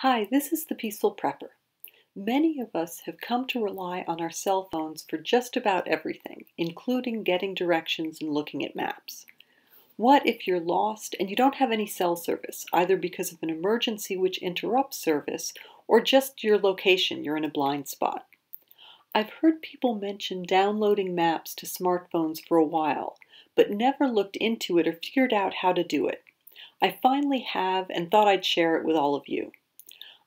Hi, this is the Peaceful Prepper. Many of us have come to rely on our cell phones for just about everything, including getting directions and looking at maps. What if you're lost and you don't have any cell service, either because of an emergency which interrupts service, or just your location, you're in a blind spot? I've heard people mention downloading maps to smartphones for a while, but never looked into it or figured out how to do it. I finally have and thought I'd share it with all of you.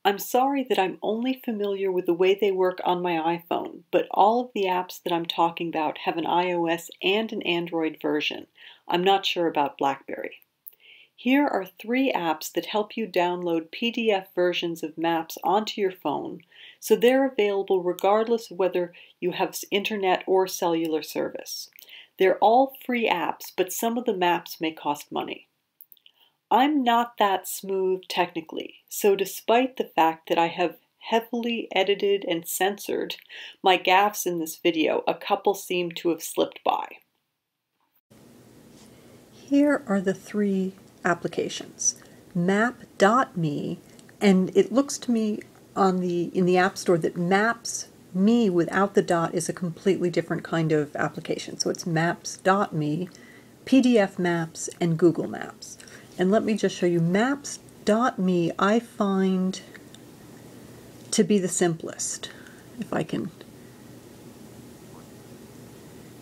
I'm sorry that I'm only familiar with the way they work on my iPhone, but all of the apps that I'm talking about have an iOS and an Android version. I'm not sure about BlackBerry. Here are 3 apps that help you download PDF versions of maps onto your phone, so they're available regardless of whether you have internet or cellular service. They're all free apps, but some of the maps may cost money. I'm not that smooth technically, so despite the fact that I have heavily edited and censored my gaffes in this video, a couple seem to have slipped by. Here are the 3 applications. Map.me, and it looks to me in the App Store that Maps.me without the dot is a completely different kind of application. So it's Maps.me, PDF Maps, and Google Maps. And let me just show you Maps.me I find to be the simplest, if I can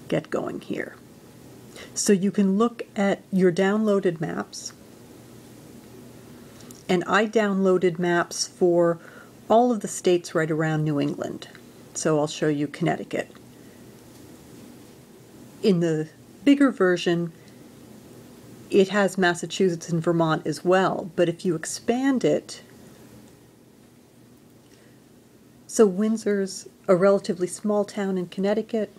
get going here. So you can look at your downloaded maps, and I downloaded maps for all of the states right around New England. So I'll show you Connecticut. In the bigger version, it has Massachusetts and Vermont as well, but if you expand it, so Windsor's a relatively small town in Connecticut,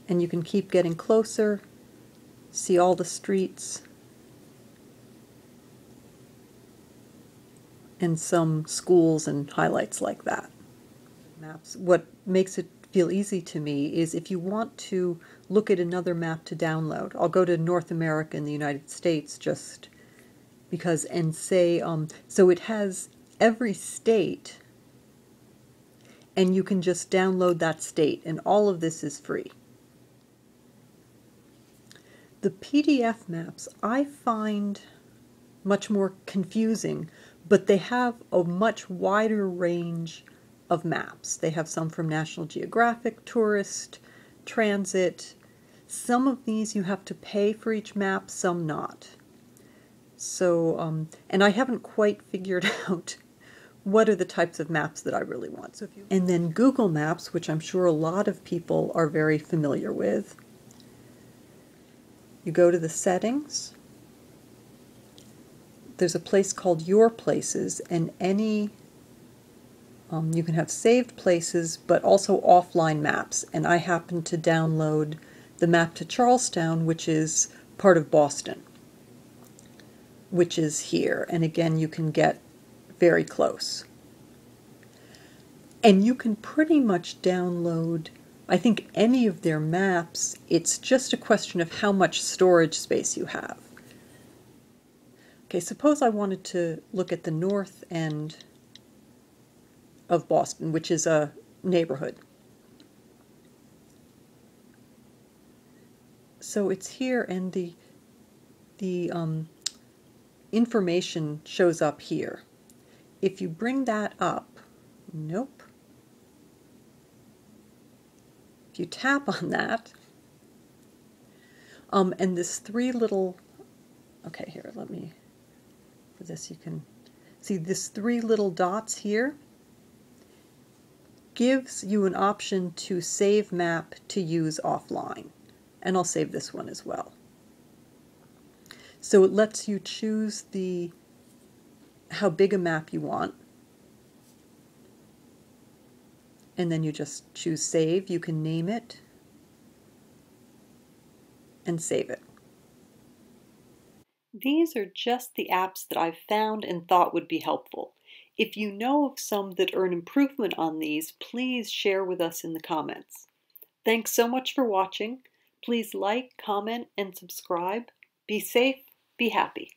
and you can keep getting closer, see all the streets, and some schools and highlights like that. Maps. What makes it feel easy to me is if you want to look at another map to download, I'll go to North America and the United States just because, and say, so it has every state, and you can just download that state, and all of this is free. The PDF maps I find much more confusing, but they have a much wider range of maps. They have some from National Geographic, Tourist, Transit. Some of these you have to pay for each map, some not. So, and I haven't quite figured out what are the types of maps that I really want. So and then Google Maps, which I'm sure a lot of people are very familiar with. You go to the settings. There's a place called Your Places, and you can have saved places, but also offline maps. And I happen to download the map to Charlestown, which is part of Boston, which is here. And again, you can get very close. And you can pretty much download, I think, any of their maps. It's just a question of how much storage space you have. Okay, suppose I wanted to look at the north end of Boston, which is a neighborhood. So it's here, and the information shows up here. If you bring that up, nope. If you tap on that, and this 3 little, okay, here, let me, for this you can see this 3 little dots here, gives you an option to save map to use offline. And I'll save this one as well. So it lets you choose how big a map you want. And then you just choose save. You can name it and save it. These are just the apps that I've found and thought would be helpful. If you know of some that are an improvement on these, please share with us in the comments. Thanks so much for watching. Please like, comment, and subscribe. Be safe, be happy.